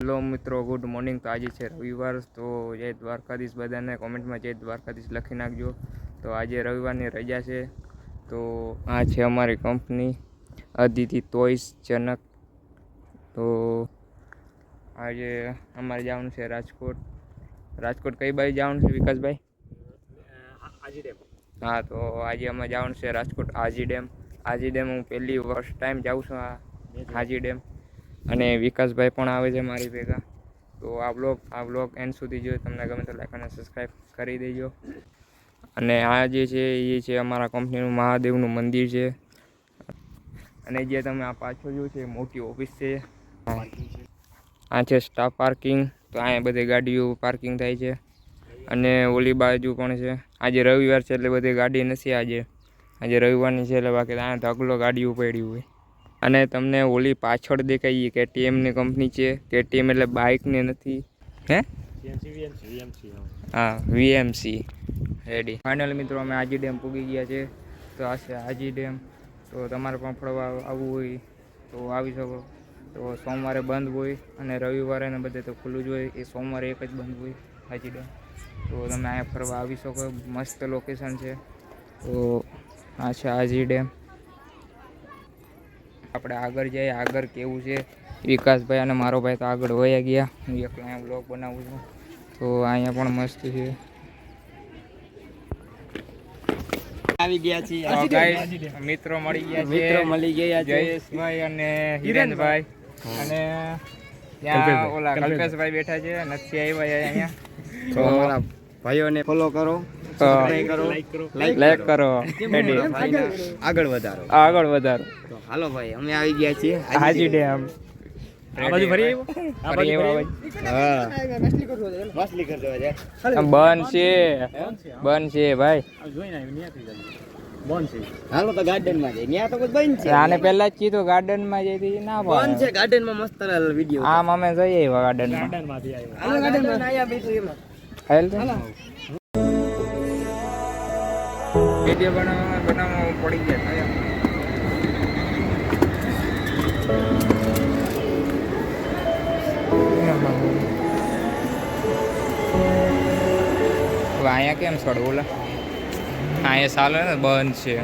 Hello મિત્રો, good morning. તો આજે છે રવિવાર, તો જય દ્વારકાધીશ બધાને કોમેન્ટમાં જય દ્વારકાધીશ લખી નાખજો। તો આજે રવિવારની રજા છે, તો આ છે અમારી કંપની અદિતિ ટોયસ જનક। તો આજે અમારે જવાનું છે રાજકોટ। રાજકોટ કઈ બાજુ જવાનું છે વિકાસભાઈ? આજી ડેમ। હા, તો આજે અમે જવાનું છે રાજકોટ આજી ડેમ। આજી ડેમ હું પહેલી ફર્સ્ટ ટાઈમ જાઉં છું આજી ડેમ, અને વિકાસભાઈ પણ આવે છે મારી ભેગા। તો આ બ્લોગ એન્ડ સુધી જોઈએ, તમને ગમે તો લાઈક અને સબસ્ક્રાઈબ કરી દેજો। અને આ જે છે એ છે અમારા કંપનીનું મહાદેવનું મંદિર છે, અને જે તમે આ પાછળ જોયું છે એ મોટી ઓફિસ છે। આ છે સ્ટાફ પાર્કિંગ, તો અહીંયા બધી ગાડીઓ પાર્કિંગ થાય છે, અને ઓલી બાજુ પણ છે। આજે રવિવાર છે એટલે બધી ગાડી નથી આજે રવિવારની છે, એટલે બાકી અહીંયા ઢગલો ગાડીઓ પડી હોય। અને તમને ઓલી પાછળ દેખાય કેટીએમની કંપની છે। કેટીએમ એટલે બાઇકની નથી, હે હા વીએમસી રેડી। ફાઇનલ મિત્રો અમે આજી ડેમ પૂગી ગયા છે। તો આ છે આજી ડેમ। તો તમારે પણ ફરવા આવવું હોય તો આવી શકો। તો સોમવારે બંધ હોય અને રવિવારે ને બધે તો ખુલ્લું જ હોય। એ સોમવારે એક જ બંધ હોય આજી ડેમ। તો તમે અહીંયા ફરવા આવી શકો, મસ્ત લોકેશન છે। તો આ છે આજી ડેમ। આપણે આગળ જઈએ, આગળ કેવું છે। વિકાસભાઈ અને મારો ભાઈ તો આગળ વયા ગયા, હું એકલા અહીંયા બ્લોગ બનાવું છું। તો અહીંયા પણ મસ્ત છે। આવી ગયા છીએ મિત્રો મળી ગયા છે, જયેશભાઈ અને હિરેનભાઈ, અને ત્યાં ઓલા કલ્પેશભાઈ બેઠા છે, નથી આવ્યા અહીંયા। તો અમારા ભાઈઓને ફોલો કરો, લાઈક કરો, આગળ વધારો। તો હાલો ભાઈ, અમે આવી ગયા છીએ હાજી ડેમ। બંધ છે ભાઈ, હાલો તો ગાર્ડન માં જઈએ। ત્યાં તો બંધ છે, આને પહેલા જ કીધું ગાર્ડન માં જઈ ના બંધ છે। ગાર્ડન માં મસ્ત વિડીયો આમ અમે જઈએ ગાર્ડન માં વિડીયો બનાવવા પડી ગયા। અહીંયા કેમ છોડ ઓલા અહીંયા ચાલે ને બંધ છે।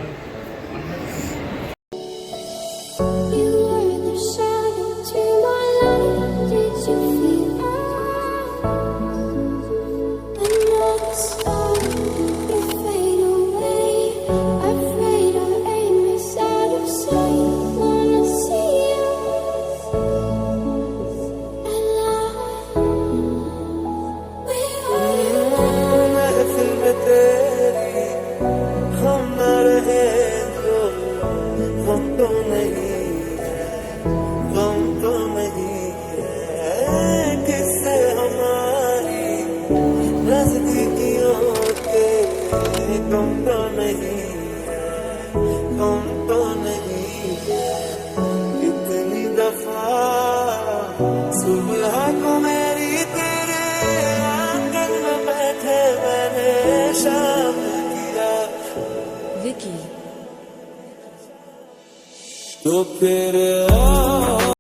इतनी दफा सुबह को मेरी तेरे आंगन में बैठे मैंने शाम किया विकी तो फिर